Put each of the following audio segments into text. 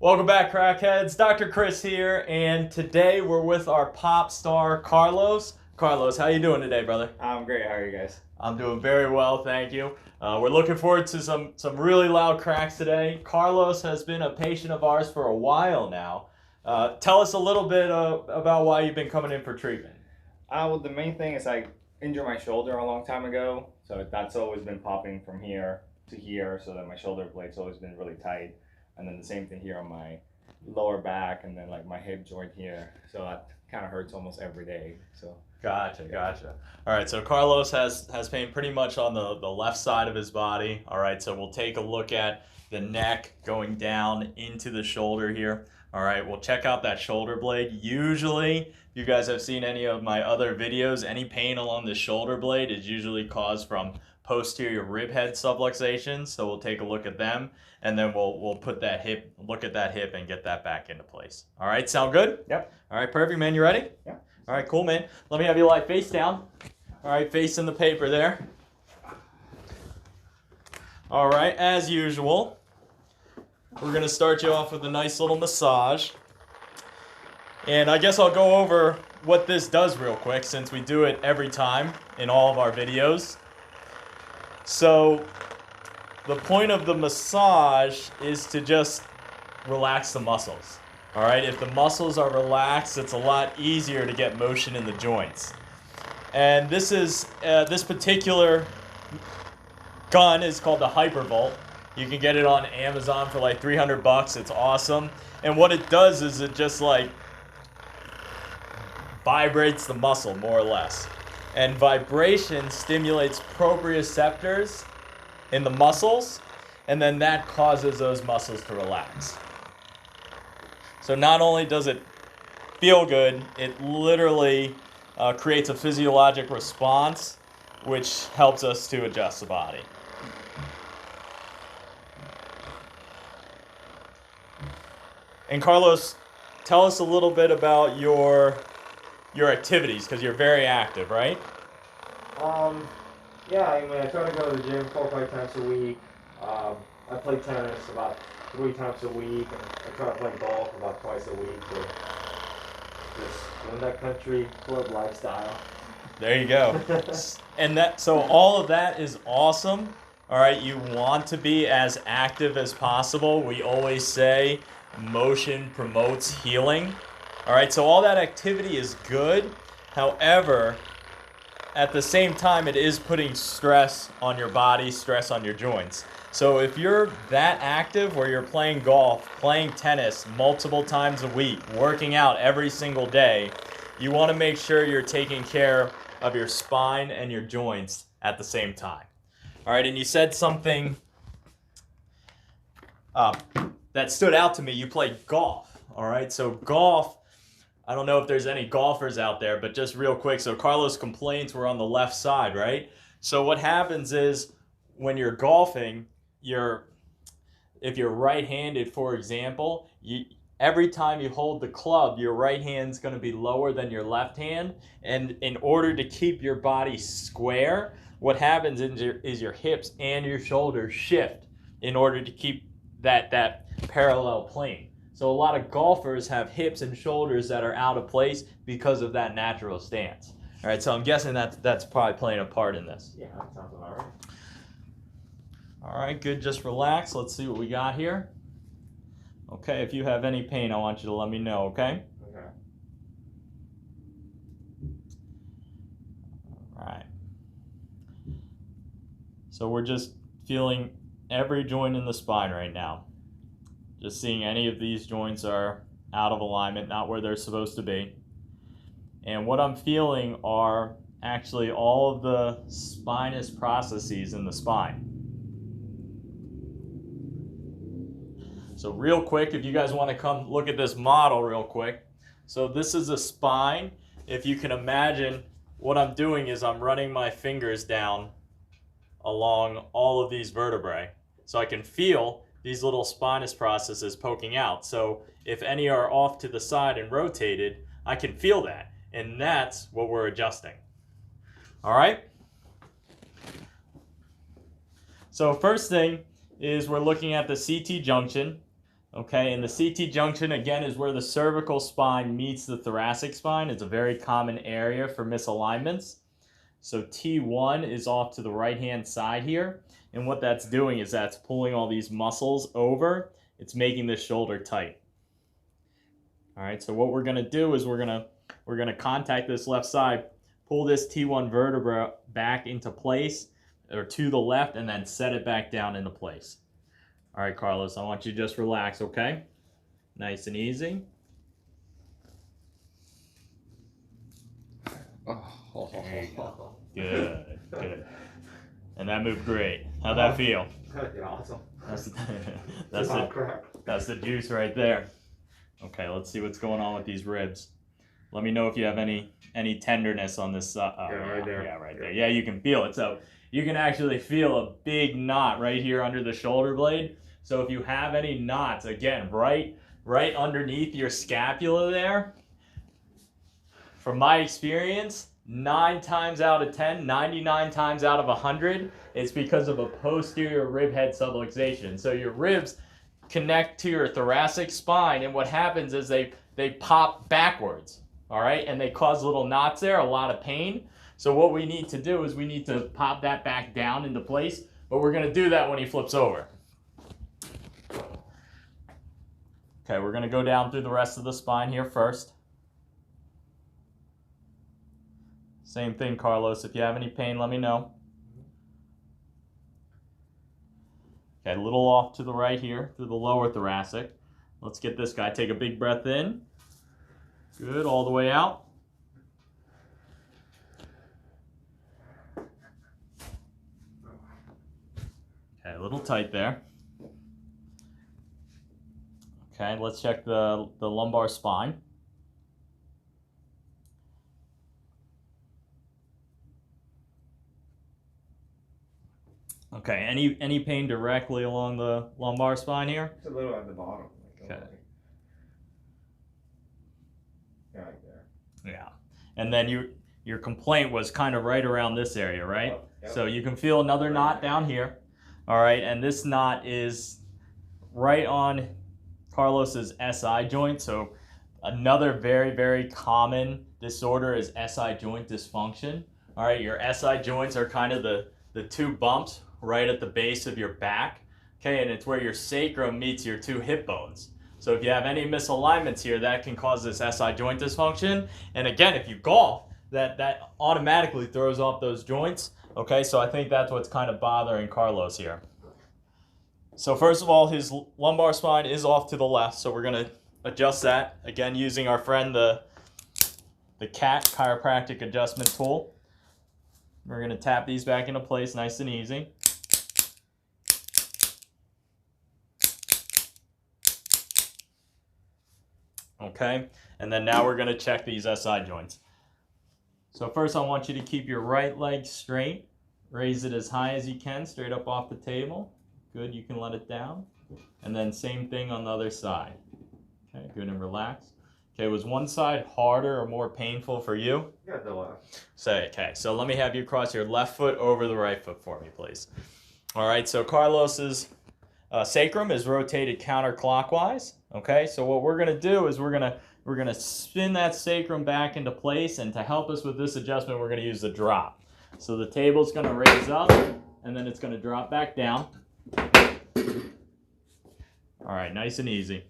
Welcome back, crackheads. Dr. Chris here, and today we're with our pop star Carlos. Carlos, how you doing today, brother? I'm great. How are you guys? I'm doing very well, thank you. We're looking forward to some really loud cracks today. Carlos has been a patient of ours for a while now. Tell us a little bit about why you've been coming in for treatment. Well, the main thing is I injured my shoulder a long time ago, so that's always been popping from here to here, so that my shoulder blade's always been really tight, and then the same thing here on my lower back, and then like my hip joint here, so that kind of hurts almost every day. So Gotcha. All right, so Carlos has pain pretty much on the left side of his body. All right, so we'll take a look at the neck going down into the shoulder here. All right, we'll check out that shoulder blade. Usually, if you guys have seen any of my other videos, any pain along the shoulder blade is usually caused from posterior rib head subluxations. So we'll take a look at them, and then we'll put that hip, look at that hip, and get that back into place. All right, sound good? Yep. All right, perfect, man. You ready? Yeah. All right, cool, man. Let me have you lie face down. All right, face in the paper there. All right, as usual, we're going to start you off with a nice little massage. And I guess I'll go over what this does real quick since we do it every time in all of our videos. So the point of the massage is to just relax the muscles. All right, if the muscles are relaxed, it's a lot easier to get motion in the joints. And this particular gun is called the Hypervolt. You can get it on Amazon for like $300. It's awesome. And what it does is it just like vibrates the muscle more or less. And vibration stimulates proprioceptors in the muscles, and then that causes those muscles to relax. So not only does it feel good, it literally creates a physiologic response, which helps us to adjust the body. And Carlos, tell us a little bit about your activities, because you're very active, right? Yeah, I mean, I try to go to the gym 4 or 5 times a week. I play tennis about 3 times a week, and I try to play golf about twice a week. So just in that country club lifestyle. There you go. And so all of that is awesome. All right, you want to be as active as possible. We always say motion promotes healing. All right, so all that activity is good. However, at the same time, it is putting stress on your body, stress on your joints. So if you're that active where you're playing golf, playing tennis multiple times a week, working out every single day, you want to make sure you're taking care of your spine and your joints at the same time. All right, and you said something that stood out to me. You play golf, all right? So golf, I don't know if there's any golfers out there, but just real quick, so Carlos complains we're on the left side, right? So what happens is when you're golfing, if you're right-handed, for example, every time you hold the club, your right hand's going to be lower than your left hand. And in order to keep your body square, what happens is your hips and your shoulders shift in order to keep that parallel plane. So a lot of golfers have hips and shoulders that are out of place because of that natural stance. All right, so I'm guessing that's probably playing a part in this. Yeah, that sounds about right. All right, good. Just relax. Let's see what we got here. Okay, if you have any pain, I want you to let me know, okay? Okay. All right. So we're just feeling every joint in the spine right now. Just seeing any of these joints are out of alignment, not where they're supposed to be. And what I'm feeling are actually all of the spinous processes in the spine. So real quick, if you guys want to come look at this model real quick. So this is a spine. If you can imagine, what I'm doing is I'm running my fingers down along all of these vertebrae. So I can feel these little spinous processes poking out. So if any are off to the side and rotated, I can feel that. And that's what we're adjusting. All right? So first thing is we're looking at the CT junction. Okay, and the CT junction, again, is where the cervical spine meets the thoracic spine. It's a very common area for misalignments. So T1 is off to the right-hand side here. And what that's doing is that's pulling all these muscles over. It's making the shoulder tight. All right, so what we're going to do is we're going to contact this left side, pull this T1 vertebra back into place, or to the left, and then set it back down into place. All right, Carlos, I want you to just relax, okay? Nice and easy. Oh. There you go. Good, good. And that moved great. How'd that feel? Yeah, awesome. That's the juice right there. Okay, let's see what's going on with these ribs. Let me know if you have any tenderness on this side. Right there. Yeah, right there. Yeah, you can feel it. So you can actually feel a big knot right here under the shoulder blade. So if you have any knots, again, right underneath your scapula there, from my experience, 9 times out of 10, 99 times out of 100, it's because of a posterior rib head subluxation. So your ribs connect to your thoracic spine, and what happens is they pop backwards, all right? And they cause little knots there, a lot of pain. So what we need to do is we need to pop that back down into place, but we're gonna do that when he flips over. Okay, we're gonna go down through the rest of the spine here first. Same thing, Carlos. If you have any pain, let me know. Okay, a little off to the right here, through the lower thoracic. Let's get this guy. Take a big breath in. Good, all the way out. Okay, a little tight there. Okay, let's check the lumbar spine. Okay, any pain directly along the lumbar spine here? It's a little at the bottom. Okay. Yeah, right there. Yeah. And then your complaint was kind of right around this area, right? Oh, yep. So you can feel another knot down here. All right, and this knot is right on Carlos's SI joint. So another very, very common disorder is SI joint dysfunction. All right, your SI joints are kind of the two bumps right at the base of your back. Okay, and it's where your sacrum meets your two hip bones. So if you have any misalignments here, that can cause this SI joint dysfunction. And again, if you golf, that automatically throws off those joints. Okay, so I think that's what's kind of bothering Carlos here. So first of all, his lumbar spine is off to the left, so we're gonna adjust that, again, using our friend, the CAT, chiropractic adjustment tool. We're gonna tap these back into place nice and easy. Okay, and then now we're gonna check these SI joints. So first I want you to keep your right leg straight. Raise it as high as you can, straight up off the table. Good, you can let it down. And then same thing on the other side. Okay, good, and relax. Okay, was one side harder or more painful for you? Yeah, the left. Say, okay, so let me have you cross your left foot over the right foot for me, please. All right, so Carlos's sacrum is rotated counterclockwise. Okay, so what we're gonna do is we're gonna spin that sacrum back into place, and to help us with this adjustment, we're gonna use the drop. So the table's gonna raise up, and then it's gonna drop back down. All right, nice and easy.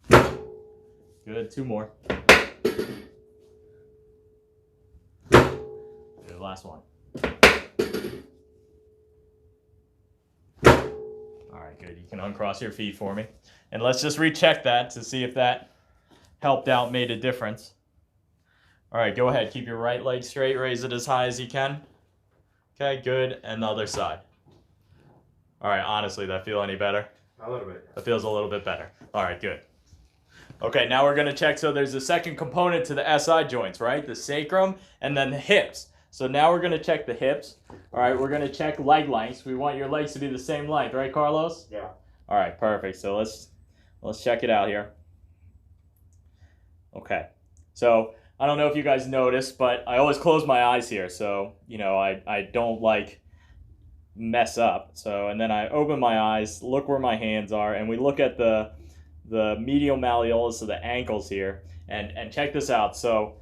Good, 2 more. Good, last one. All right, good. You can uncross your feet for me. And let's just recheck that to see if that helped out, made a difference. All right, go ahead. Keep your right leg straight. Raise it as high as you can. Okay, good. And the other side. All right, honestly, that feel any better? A little bit. That feels a little bit better. All right, good. Okay, now we're going to check. So there's a second component to the SI joints, right? The sacrum and then the hips. So now we're going to check the hips. All right, we're going to check leg lengths. We want your legs to be the same length, right, Carlos? Yeah. All right, perfect. So let's check it out here. Okay. So I don't know if you guys noticed, but I always close my eyes here. So, you know, I don't like mess up. So, and then I open my eyes, look where my hands are, and we look at the medial malleolus of the ankles here, and check this out. So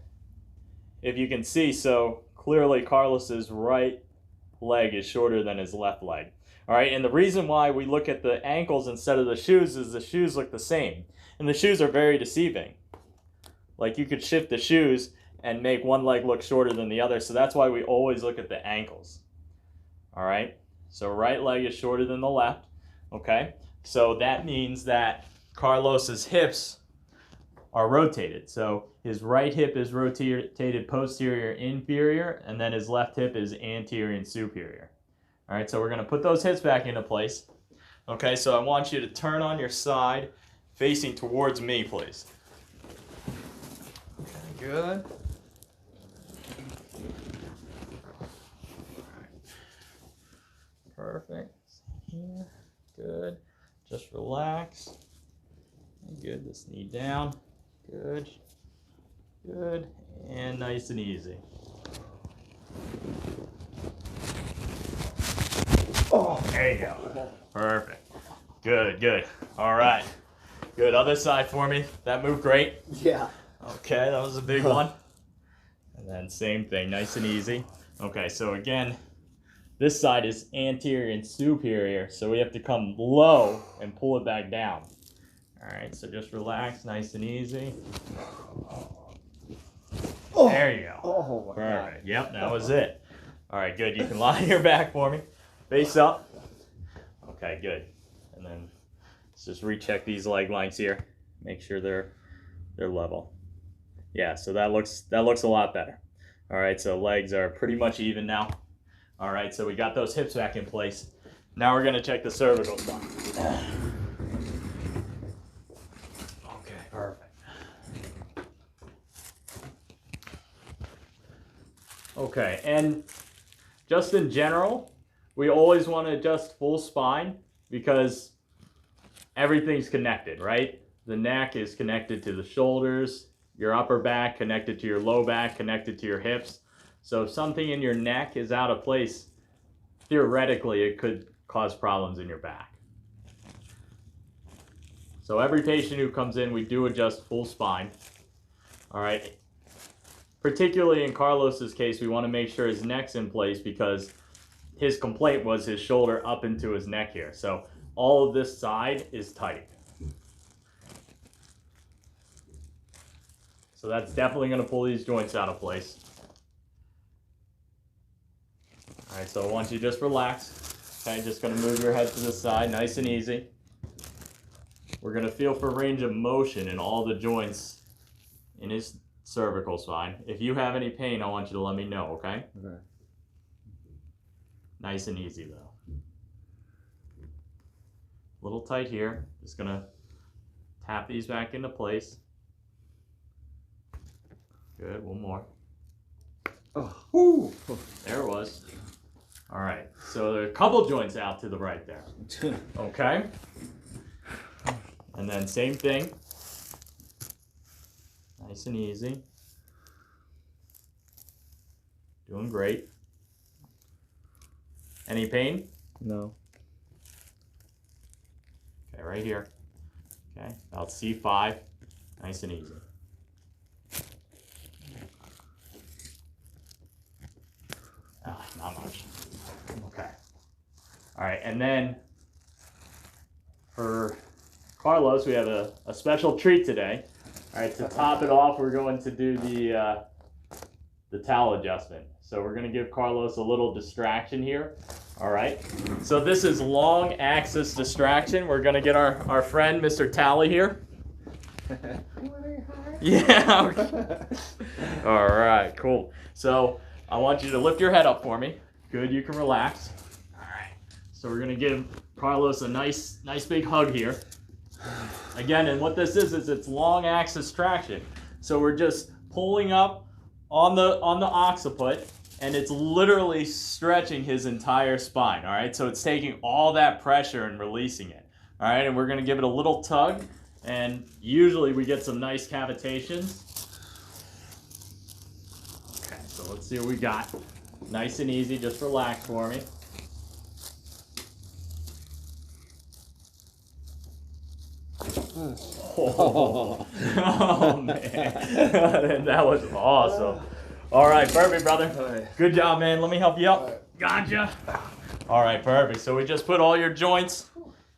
if you can see, so clearly Carlos's right leg is shorter than his left leg. All right, and the reason why we look at the ankles instead of the shoes is the shoes look the same, and the shoes are very deceiving. Like, you could shift the shoes and make one leg look shorter than the other, so that's why we always look at the ankles. All right, so right leg is shorter than the left. Okay, so that means that Carlos's hips are rotated. So his right hip is rotated posterior inferior, and then his left hip is anterior and superior. All right, so we're going to put those hips back into place. Okay, so I want you to turn on your side facing towards me, please. Okay, good. Perfect. Here. Good. Just relax. Good. This knee down. Good. Good. And nice and easy. Oh, there you go. Perfect. Good, good. All right. Good. Other side for me. That moved great. Yeah. Okay, that was a big one. And then same thing, nice and easy. Okay, so again, this side is anterior and superior, so we have to come low and pull it back down. All right, so just relax, nice and easy. Oh. There you go. Oh my Perfect. God. Yep, that was it. All right, good. You can lie on your back for me. Face up. Okay, good. And then let's just recheck these leg lengths here. Make sure they're level. Yeah, so that looks a lot better. All right, so legs are pretty much even now. All right, so we got those hips back in place. Now we're gonna check the cervical spine. Okay, perfect. Okay, and just in general, we always want to adjust full spine because everything's connected, right? The neck is connected to the shoulders, your upper back connected to your low back, connected to your hips. So if something in your neck is out of place, theoretically it could cause problems in your back. So every patient who comes in, we do adjust full spine. All right. Particularly in Carlos's case, we want to make sure his neck's in place because his complaint was his shoulder up into his neck here. So all of this side is tight. So that's definitely going to pull these joints out of place. All right, so I want you to just relax. Okay, just going to move your head to the side, nice and easy. We're going to feel for range of motion in all the joints in his cervical spine. If you have any pain, I want you to let me know, okay? Okay. Nice and easy though. A little tight here. Just gonna tap these back into place. Good, one more. Oh. Woo. There it was. All right, so there are a couple joints out to the right there. Okay? And then same thing. Nice and easy. Doing great. Any pain? No. Okay, right here. Okay, about C5. Nice and easy. Not much. Okay. All right, and then for Carlos, we have a special treat today. All right, to top it off, we're going to do the towel adjustment. So we're going to give Carlos a little distraction here. All right. So this is long axis distraction. We're going to get our friend, Mr. Tally here. Yeah. Okay. All right, cool. So I want you to lift your head up for me. Good, you can relax. All right. So we're going to give Carlos a nice big hug here. Again, and what this is it's long axis traction. So we're just pulling up on the occiput, and it's literally stretching his entire spine. All right, so it's taking all that pressure and releasing it. All right, and we're gonna give it a little tug, and usually we get some nice cavitations. Okay, so let's see what we got. Nice and easy, just relax for me. Oh man, that was awesome. All right, perfect, brother. Good job, man. Let me help you up. Gotcha. All right, perfect. So we just put all your joints,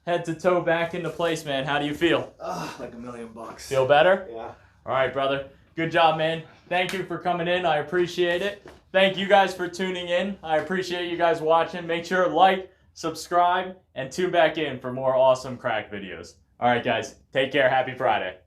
head to toe, back into place, man. How do you feel? Like $1,000,000. Feel better? Yeah. All right, brother. Good job, man. Thank you for coming in. I appreciate it. Thank you guys for tuning in. I appreciate you guys watching. Make sure to like, subscribe, and tune back in for more awesome crack videos. All right, guys. Take care. Happy Friday.